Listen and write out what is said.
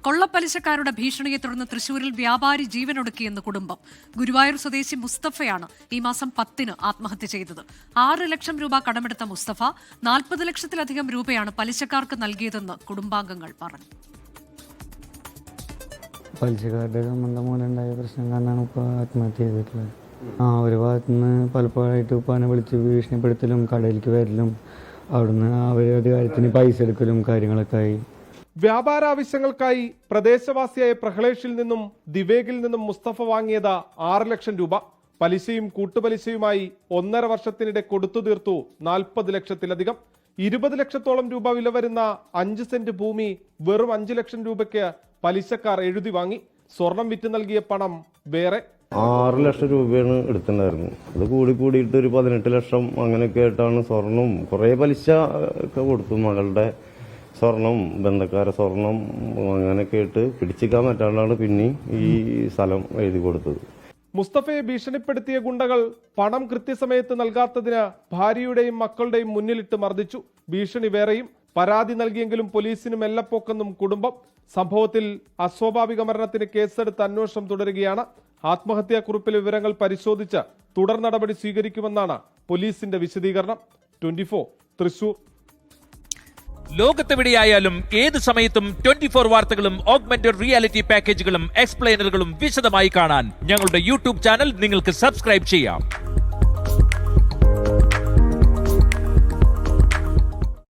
കൊള്ളപ്പലിശക്കാരുടെ ഭീഷണിയെ തുടർന്ന് തൃശൂരിൽ വ്യാപാരി ജീവനൊടുക്കിയെന്ന് കുടുംബം. ഗുരുവായൂർ സ്വദേശി മുസ്തഫയാണ് ഈ മാസം 10-ന് ആത്മഹത്യ ചെയ്തത്. 6 ലക്ഷം രൂപ കടമെടുത്ത മുസ്തഫ 40 ലക്ഷത്തിലധികം രൂപയാണ് പലിശക്കാർക്ക് നൽകിയതെന്ന് കുടുംബാംഗങ്ങൾ പറഞ്ഞു. പലിശക്കാരുടെ സംബന്ധം മൂലമുണ്ടായ പ്രശ്നം കാരണമാണ് ഇപ്പോൾ ആത്മഹത്യ ചെയ്തിട്ടുള്ളത്. ഒരു ഭാഗത്തുനിന്ന് പലപ്പോഴായിട്ട് ഉപ്പാനെ വിളിച്ച് ഭീഷണിപ്പെടുത്തലും കടയിലേക്ക് വരലും അവിടുന്ന് അവരുടെ കാര്യത്തിന് പൈസ എടുക്കലും കാര്യങ്ങളൊക്കെ ആയി. വ്യാപാര ആവശ്യങ്ങൾക്കായി പ്രദേശവാസിയായ പ്രഹ്ലേഷിൽ നിന്നും ദിവേഗിൽ നിന്നും മുസ്തഫ വാങ്ങിയത് 6 ലക്ഷം രൂപ. പലിശയും കൂട്ടുപലിശയുമായി 1.5 വർഷത്തിനിടെ കൊടുത്തു തീർത്തു 40 ലക്ഷത്തിലധികം. 20 ലക്ഷത്തോളം രൂപ വില വരുന്ന 5 സെന്റ് ഭൂമി വെറും 5 ലക്ഷം രൂപയ്ക്ക് പലിശക്കാർ എഴുതി വാങ്ങി. സ്വർണം വിറ്റ് നൽകിയ പണം വേറെ. 6 ലക്ഷം രൂപയാണ് എടുത്തിട്ടുണ്ടായിരുന്നു. അത് കൂടിയിട്ട് ഒരു 18 ലക്ഷം അങ്ങനെയൊക്കെ ആയിട്ടാണ് സ്വർണം കുറേ പലിശ ഒക്കെ കൊടുത്തു. മകളുടെ സ്വർണം, ബന്ധക്കാരെ സ്വർണം അങ്ങനെയൊക്കെ ആയിട്ട് പിടിച്ചിക്കാൻ പറ്റാണ്ടാണ് പിന്നെ ഈ സ്ഥലം എഴുതി കൊടുത്തത്. മുസ്തഫയെ ഭീഷണിപ്പെടുത്തിയ ഗുണ്ടകൾ പണം കൃത്യസമയത്ത് നൽകാത്തതിന് ഭാര്യയുടെയും മക്കളുടെയും മുന്നിലിട്ട് മർദ്ദിച്ചു. ഭീഷണി വേറെയും. പരാതി നൽകിയെങ്കിലും പോലീസിന് മെല്ലപ്പോക്കെന്നും കുടുംബം. സംഭവത്തിൽ അസ്വാഭാവിക മരണത്തിന് കേസെടുത്ത് അന്വേഷണം തുടരുകയാണ്. ആത്മഹത്യാക്കുറിപ്പിലെ വിവരങ്ങൾ പരിശോധിച്ച് തുടർ നടപടി സ്വീകരിക്കുമെന്നാണ് പോലീസിന്റെ വിശദീകരണം. 24 തൃശൂർ. ലോകത്തെവിടെയായാലും ഏത് സമയത്തും 24 വാർത്തകളും ഓഗ്മെന്റഡ് റിയാലിറ്റി പാക്കേജുകളും എക്സ്പ്ലെയിനറുകളും വിശദമായി കാണാൻ ഞങ്ങളുടെ യൂട്യൂബ് ചാനൽ നിങ്ങൾക്ക് സബ്സ്ക്രൈബ് ചെയ്യാം.